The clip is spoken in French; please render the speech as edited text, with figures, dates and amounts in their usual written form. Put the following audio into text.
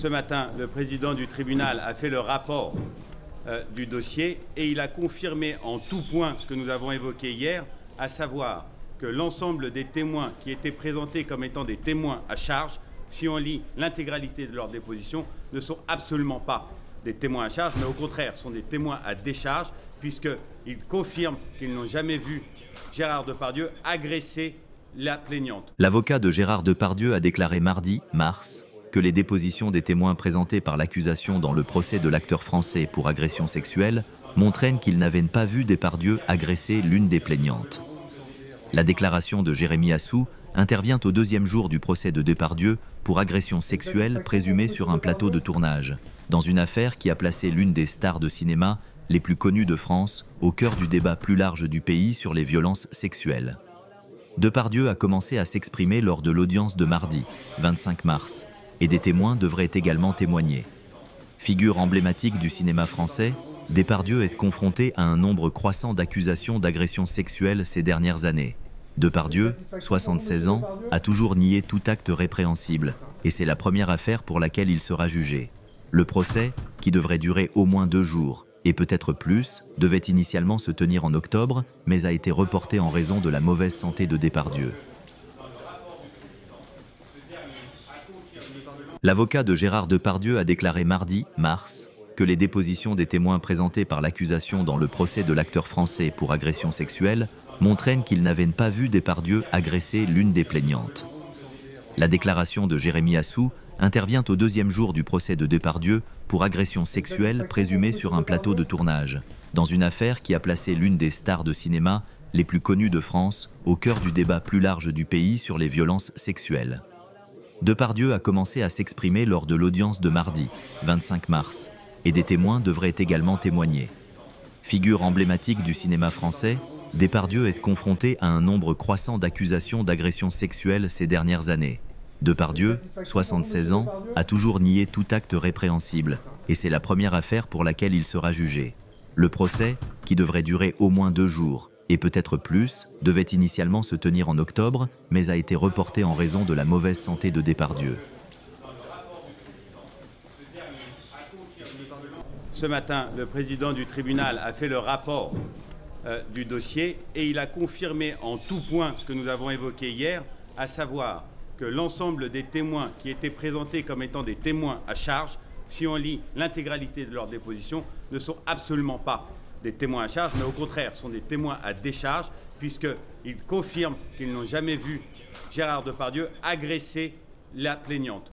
Ce matin, le président du tribunal a fait le rapport du dossier et il a confirmé en tout point ce que nous avons évoqué hier, à savoir que l'ensemble des témoins qui étaient présentés comme étant des témoins à charge, si on lit l'intégralité de leur déposition, ne sont absolument pas des témoins à charge, mais au contraire sont des témoins à décharge, puisqu'ils confirment qu'ils n'ont jamais vu Gérard Depardieu agresser la plaignante. L'avocat de Gérard Depardieu a déclaré mardi, mars, que les dépositions des témoins présentés par l'accusation dans le procès de l'acteur français pour agression sexuelle montraient qu'ils n'avaient pas vu Depardieu agresser l'une des plaignantes. La déclaration de Jérémy Assou intervient au deuxième jour du procès de Depardieu pour agression sexuelle présumée sur un plateau de tournage, dans une affaire qui a placé l'une des stars de cinéma les plus connues de France au cœur du débat plus large du pays sur les violences sexuelles. Depardieu a commencé à s'exprimer lors de l'audience de mardi, 25 mars, et des témoins devraient également témoigner. Figure emblématique du cinéma français, Depardieu est confronté à un nombre croissant d'accusations d'agression sexuelle ces dernières années. Depardieu, 76 ans, a toujours nié tout acte répréhensible, et c'est la première affaire pour laquelle il sera jugé. Le procès, qui devrait durer au moins 2 jours, et peut-être plus, devait initialement se tenir en octobre, mais a été reporté en raison de la mauvaise santé de Depardieu. L'avocat de Gérard Depardieu a déclaré mardi, mars, que les dépositions des témoins présentés par l'accusation dans le procès de l'acteur français pour agression sexuelle montraient qu'ils n'avaient pas vu Depardieu agresser l'une des plaignantes. La déclaration de Jérémy Assou intervient au deuxième jour du procès de Depardieu pour agression sexuelle présumée sur un plateau de tournage, dans une affaire qui a placé l'une des stars de cinéma les plus connues de France au cœur du débat plus large du pays sur les violences sexuelles. Depardieu a commencé à s'exprimer lors de l'audience de mardi, 25 mars, et des témoins devraient également témoigner. Figure emblématique du cinéma français, Depardieu est confronté à un nombre croissant d'accusations d'agression sexuelle ces dernières années. Depardieu, 76 ans, a toujours nié tout acte répréhensible, et c'est la première affaire pour laquelle il sera jugé. Le procès, qui devrait durer au moins 2 jours, et peut-être plus, devait initialement se tenir en octobre, mais a été reporté en raison de la mauvaise santé de Depardieu. Ce matin, le président du tribunal a fait le rapport du dossier et il a confirmé en tout point ce que nous avons évoqué hier, à savoir que l'ensemble des témoins qui étaient présentés comme étant des témoins à charge, si on lit l'intégralité de leur déposition, ne sont absolument pas des témoins à charge, mais au contraire sont des témoins à décharge, puisqu'ils confirment qu'ils n'ont jamais vu Gérard Depardieu agresser la plaignante.